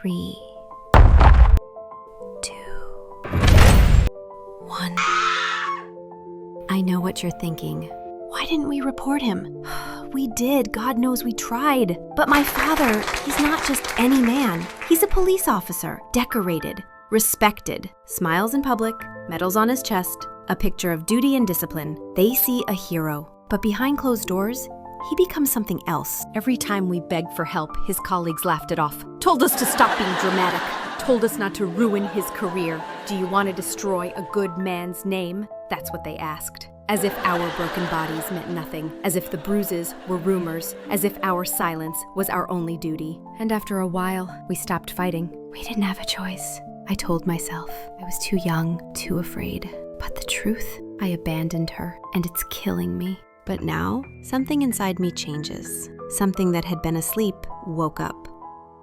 3, 2, 1. I know what you're thinking. Why didn't we report him? We did. God knows we tried. But my father, he's not just any man. He's a police officer, decorated, respected, smiles in public, medals on his chest, a picture of duty and discipline. They see a hero. But behind closed doors, he becomes something else. Every time we begged for help, his colleagues laughed it off, told us to stop being dramatic, told us not to ruin his career. Do you want to destroy a good man's name? That's what they asked. As if our broken bodies meant nothing, as if the bruises were rumors, as if our silence was our only duty. And after a while, we stopped fighting. We didn't have a choice. I told myself I was too young, too afraid. But the truth, I abandoned her, and it's killing me. But now, something inside me changes. Something that had been asleep woke up.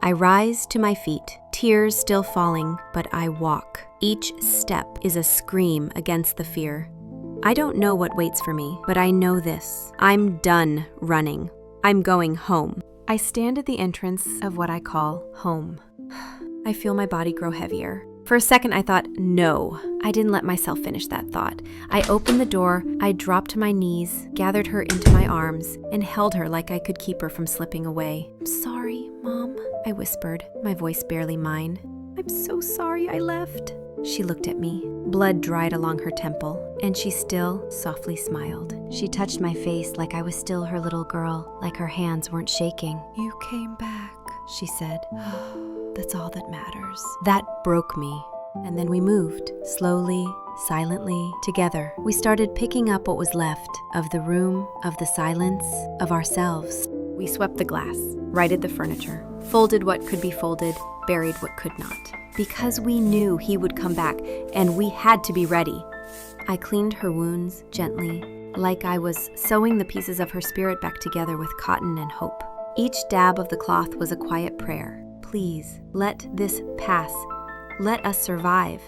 I rise to my feet, tears still falling, but I walk. Each step is a scream against the fear. I don't know what waits for me, but I know this. I'm done running. I'm going home. I stand at the entrance of what I call home. I feel my body grow heavier. For a second, I thought, no. I didn't let myself finish that thought. I opened the door, I dropped to my knees, gathered her into my arms, and held her like I could keep her from slipping away. I'm sorry, Mom, I whispered, my voice barely mine. I'm so sorry I left. She looked at me. Blood dried along her temple, and she still softly smiled. She touched my face like I was still her little girl, like her hands weren't shaking. You came back, she said. That's all that matters. That broke me. And then we moved, slowly, silently, together. We started picking up what was left of the room, of the silence, of ourselves. We swept the glass, righted the furniture, folded what could be folded, buried what could not. Because we knew he would come back, and we had to be ready. I cleaned her wounds gently, like I was sewing the pieces of her spirit back together with cotton and hope. Each dab of the cloth was a quiet prayer. Please, let this pass. Let us survive.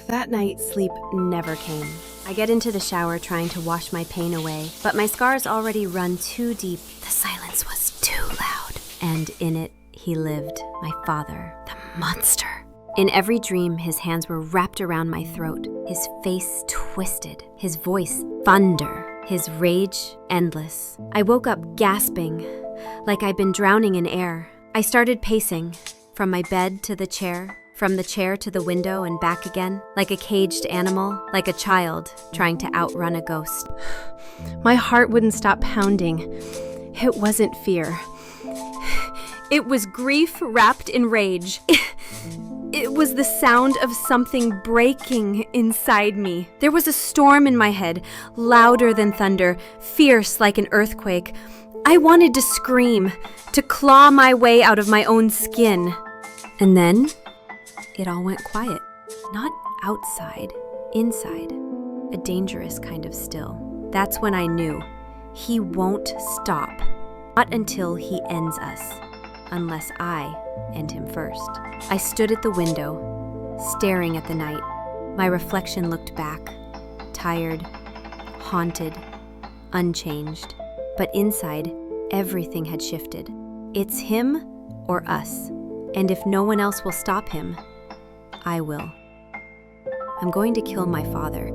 That night, sleep never came. I get into the shower trying to wash my pain away, but my scars already run too deep. The silence was too loud. And in it, he lived, my father, the monster. In every dream, his hands were wrapped around my throat, his face twisted, his voice thunder, his rage endless. I woke up gasping, like I'd been drowning in air. I started pacing, from my bed to the chair, from the chair to the window and back again, like a caged animal, like a child trying to outrun a ghost. My heart wouldn't stop pounding. It wasn't fear. It was grief wrapped in rage. It was the sound of something breaking inside me. There was a storm in my head, louder than thunder, fierce like an earthquake. I wanted to scream, to claw my way out of my own skin. And then, it all went quiet. Not outside, inside. A dangerous kind of still. That's when I knew. He won't stop. Not until he ends us. Unless I end him first. I stood at the window, staring at the night. My reflection looked back, tired, haunted, unchanged. But inside, everything had shifted. It's him or us. And if no one else will stop him, I will. I'm going to kill my father,